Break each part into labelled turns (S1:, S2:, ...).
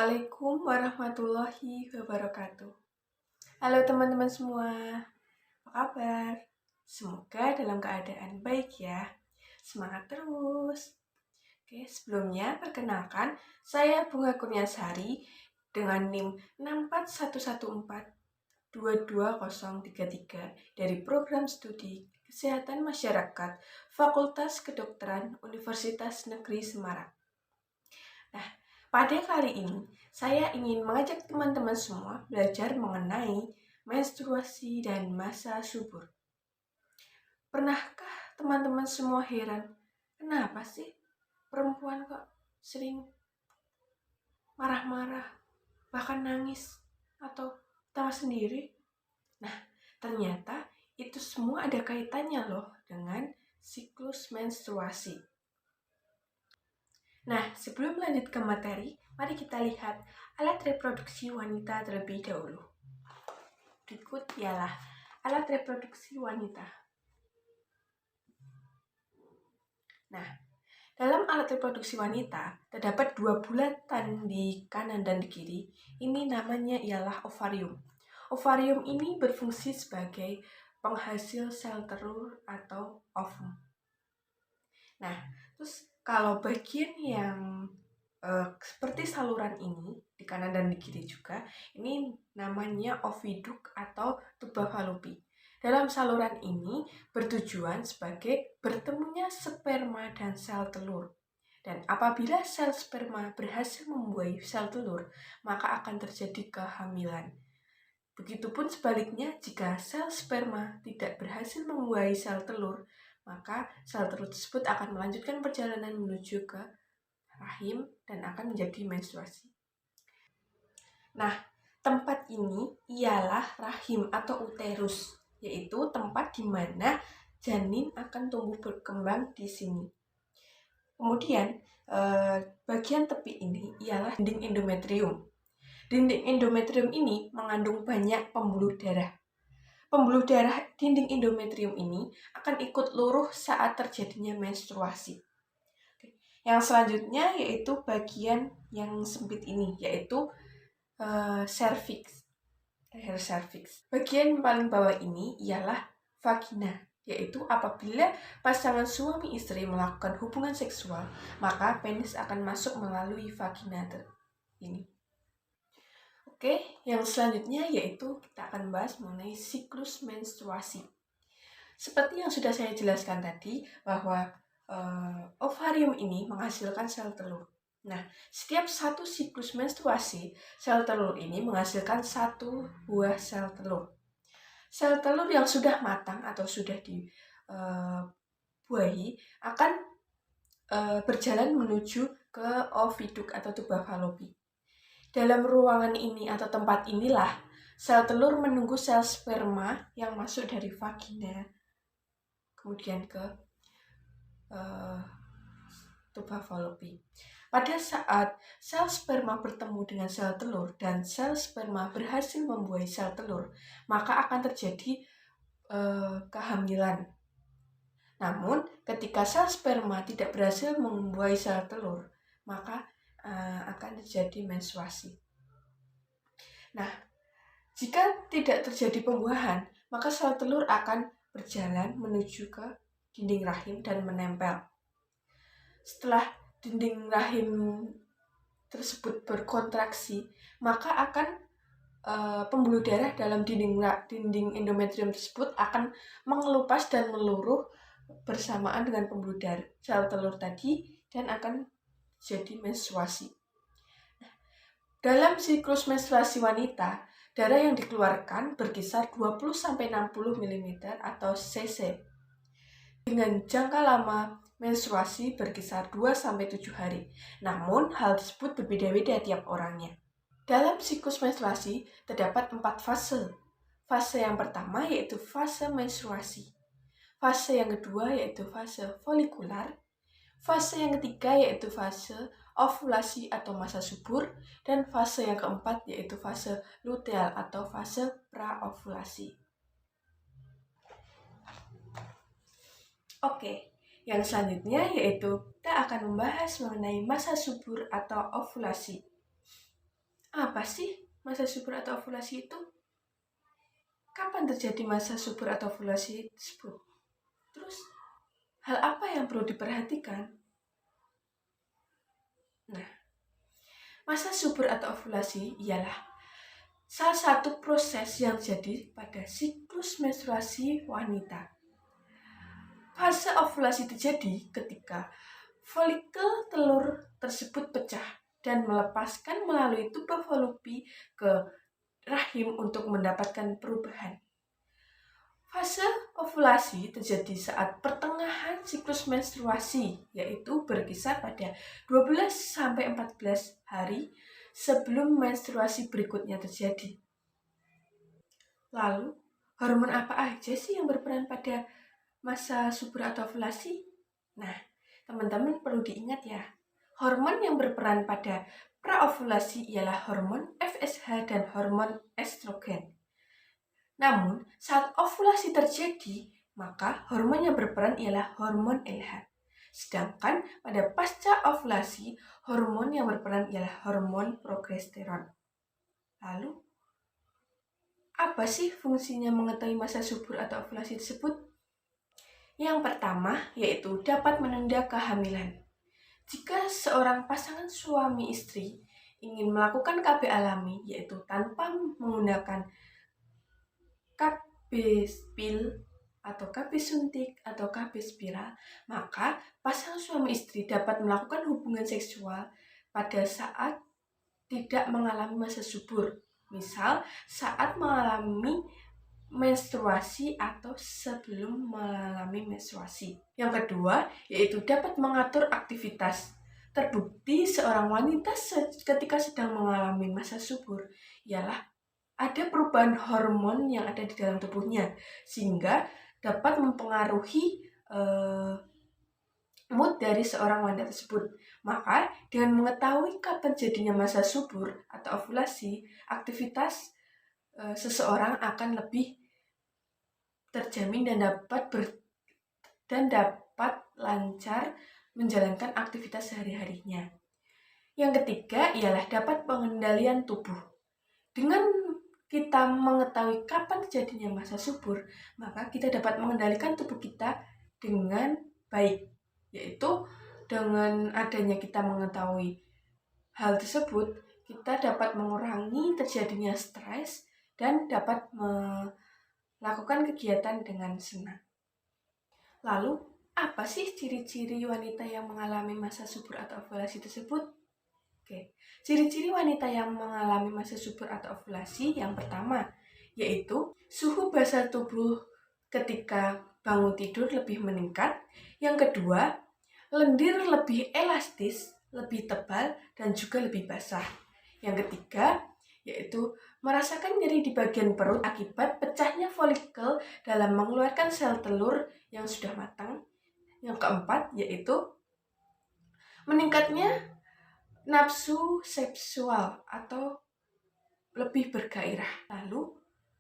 S1: Assalamualaikum warahmatullahi wabarakatuh. Halo teman-teman semua, apa kabar? Semoga dalam keadaan baik ya. Semangat terus. Oke, sebelumnya perkenalkan, saya Bunga Kurniasari dengan NIM 641142233 dari Program Studi Kesehatan Masyarakat Fakultas Kedokteran Universitas Negeri Semarang. Nah, pada kali ini saya ingin mengajak teman-teman semua belajar mengenai menstruasi dan masa subur. Pernahkah teman-teman semua heran, kenapa sih perempuan kok sering marah-marah, bahkan nangis, atau tawa sendiri? Nah, ternyata itu semua ada kaitannya loh dengan siklus menstruasi. Nah, sebelum lanjut ke materi, mari kita lihat alat reproduksi wanita terlebih dahulu. Berikut ialah alat reproduksi wanita. Nah, dalam alat reproduksi wanita, terdapat dua bulatan di kanan dan di kiri. Ini namanya ialah ovarium. Ovarium ini berfungsi sebagai penghasil sel telur atau ovum. Nah, terus kalau bagian yang seperti saluran ini, di kanan dan di kiri juga, ini namanya oviduk atau tuba Fallopi. Dalam saluran ini bertujuan sebagai bertemunya sperma dan sel telur. Dan apabila sel sperma berhasil membuahi sel telur, maka akan terjadi kehamilan. Begitupun sebaliknya, jika sel sperma tidak berhasil membuahi sel telur, maka sel telur tersebut akan melanjutkan perjalanan menuju ke rahim dan akan menjadi menstruasi. Nah, tempat ini ialah rahim atau uterus, yaitu tempat di mana janin akan tumbuh berkembang di sini. Kemudian, bagian tepi ini ialah dinding endometrium. Dinding endometrium ini mengandung banyak pembuluh darah. Pembuluh darah dinding endometrium ini akan ikut luruh saat terjadinya menstruasi. Yang selanjutnya yaitu bagian yang sempit ini, yaitu cervix. Bagian paling bawah ini ialah vagina, yaitu apabila pasangan suami istri melakukan hubungan seksual, maka penis akan masuk melalui vagina ini. Oke, yang selanjutnya yaitu kita akan bahas mengenai siklus menstruasi. Seperti yang sudah saya jelaskan tadi, bahwa ovarium ini menghasilkan sel telur. Nah, setiap satu siklus menstruasi, sel telur ini menghasilkan satu buah sel telur. Sel telur yang sudah matang atau sudah dibuahi akan berjalan menuju ke oviduk atau tuba Fallopi. Dalam ruangan ini atau tempat inilah sel telur menunggu sel sperma yang masuk dari vagina kemudian ke tuba Fallopi. Pada saat sel sperma bertemu dengan sel telur dan sel sperma berhasil membuahi sel telur, maka akan terjadi kehamilan. Namun, ketika sel sperma tidak berhasil membuahi sel telur, maka akan terjadi menstruasi. Nah, jika tidak terjadi pembuahan, maka sel telur akan berjalan menuju ke dinding rahim dan menempel. Setelah dinding rahim tersebut berkontraksi, maka akan pembuluh darah dalam dinding endometrium tersebut akan mengelupas dan meluruh bersamaan dengan pembuluh darah sel telur tadi dan akan jadi menstruasi. Dalam siklus menstruasi wanita, darah yang dikeluarkan berkisar 20-60 mm atau cc. Dengan jangka lama menstruasi berkisar 2-7 hari. Namun, hal tersebut berbeda-beda tiap orangnya. Dalam siklus menstruasi, terdapat 4 fase. Fase yang pertama yaitu fase menstruasi. Fase yang kedua yaitu fase folikular. Fase yang ketiga yaitu fase ovulasi atau masa subur. Dan fase yang keempat yaitu fase luteal atau fase praovulasi. Oke, yang selanjutnya yaitu kita akan membahas mengenai masa subur atau ovulasi. Apa sih masa subur atau ovulasi itu? Kapan terjadi masa subur atau ovulasi tersebut? Terus, hal apa yang perlu diperhatikan? Nah, masa subur atau ovulasi ialah salah satu proses yang terjadi pada siklus menstruasi wanita. Fase ovulasi terjadi ketika folikel telur tersebut pecah dan melepaskan melalui tuba Fallopi ke rahim untuk mendapatkan perubahan. Fase ovulasi terjadi saat pertengahan siklus menstruasi, yaitu berkisar pada 12-14 hari sebelum menstruasi berikutnya terjadi. Lalu, hormon apa aja sih yang berperan pada masa subur atau ovulasi? Nah, teman-teman perlu diingat ya, hormon yang berperan pada praovulasi ialah hormon FSH dan hormon estrogen. Namun, saat ovulasi terjadi, maka hormon yang berperan ialah hormon LH. Sedangkan pada pasca ovulasi, hormon yang berperan ialah hormon progesteron. Lalu, apa sih fungsinya mengetahui masa subur atau ovulasi tersebut? Yang pertama, yaitu dapat menunda kehamilan. Jika seorang pasangan suami istri ingin melakukan KB alami, yaitu tanpa menggunakan KB pil atau KB suntik atau KB spiral, maka pasangan suami istri dapat melakukan hubungan seksual pada saat tidak mengalami masa subur. Misal, saat mengalami menstruasi atau sebelum mengalami menstruasi. Yang kedua, yaitu dapat mengatur aktivitas. Terbukti seorang wanita ketika sedang mengalami masa subur ialah ada perubahan hormon yang ada di dalam tubuhnya, sehingga dapat mempengaruhi mood dari seorang wanita tersebut. Maka, dengan mengetahui kapan jadinya masa subur atau ovulasi, aktivitas seseorang akan lebih terjamin dan dapat lancar menjalankan aktivitas sehari-harinya. Yang ketiga ialah dapat pengendalian tubuh. Dengan kita mengetahui kapan terjadinya masa subur, maka kita dapat mengendalikan tubuh kita dengan baik, yaitu dengan adanya kita mengetahui hal tersebut, kita dapat mengurangi terjadinya stres dan dapat melakukan kegiatan dengan senang. Lalu, apa sih ciri-ciri wanita yang mengalami masa subur atau ovulasi tersebut? Oke, ciri-ciri wanita yang mengalami masa subur atau ovulasi yang pertama, yaitu suhu basal tubuh ketika bangun tidur lebih meningkat. Yang kedua, lendir lebih elastis, lebih tebal, dan juga lebih basah. Yang ketiga, yaitu merasakan nyeri di bagian perut akibat pecahnya folikel dalam mengeluarkan sel telur yang sudah matang. Yang keempat, yaitu meningkatnya nafsu seksual atau lebih bergairah. Lalu,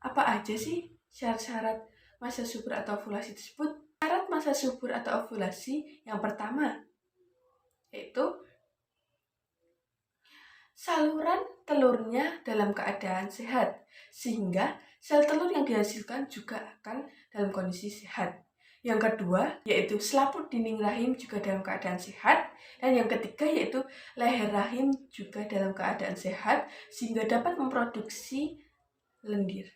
S1: apa aja sih syarat-syarat masa subur atau ovulasi tersebut? Syarat masa subur atau ovulasi yang pertama, yaitu saluran telurnya dalam keadaan sehat, sehingga sel telur yang dihasilkan juga akan dalam kondisi sehat. Yang kedua, yaitu selaput dinding rahim juga dalam keadaan sehat. Dan yang ketiga, yaitu leher rahim juga dalam keadaan sehat, sehingga dapat memproduksi lendir.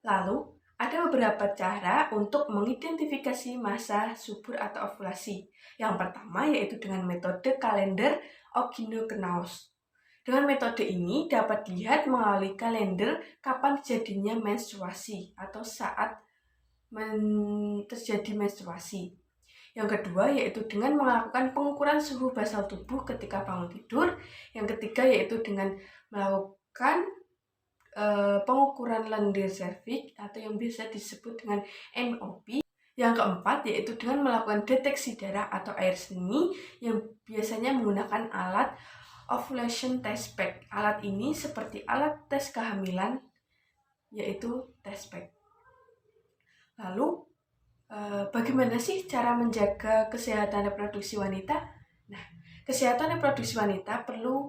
S1: Lalu, ada beberapa cara untuk mengidentifikasi masa subur atau ovulasi. Yang pertama, yaitu dengan metode kalender Ogino-Knaus. Dengan metode ini dapat dilihat melalui kalender kapan terjadinya menstruasi atau saat terjadi menstruasi. Yang kedua, yaitu dengan melakukan pengukuran suhu basal tubuh ketika bangun tidur. Yang ketiga, yaitu dengan melakukan pengukuran lendir serviks atau yang biasa disebut dengan MOP. Yang keempat, yaitu dengan melakukan deteksi darah atau air seni yang biasanya menggunakan alat ovulation test pack. Alat ini seperti alat tes kehamilan, yaitu test pack. Lalu, bagaimana sih cara menjaga kesehatan reproduksi wanita? Nah, kesehatan reproduksi wanita perlu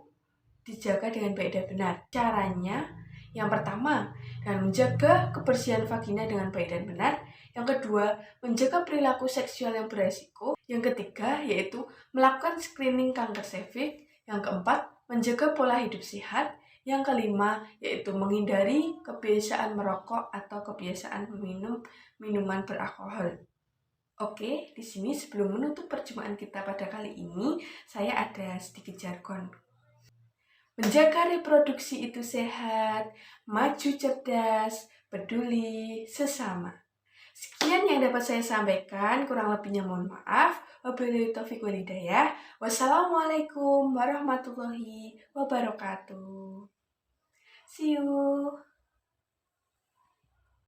S1: dijaga dengan baik dan benar. Caranya, yang pertama, dengan menjaga kebersihan vagina dengan baik dan benar. Yang kedua, menjaga perilaku seksual yang beresiko. Yang ketiga, yaitu melakukan screening kanker serviks. Yang keempat, menjaga pola hidup sehat. Yang kelima, yaitu menghindari kebiasaan merokok atau kebiasaan meminum minuman beralkohol. Oke, di sini sebelum menutup perjumpaan kita pada kali ini, saya ada sedikit jargon. Menjaga reproduksi itu sehat, maju cerdas, peduli sesama. Sekian yang dapat saya sampaikan, kurang lebihnya mohon maaf. Wabillahi taufiq wal hidayah. Wassalamualaikum warahmatullahi wabarakatuh. See you.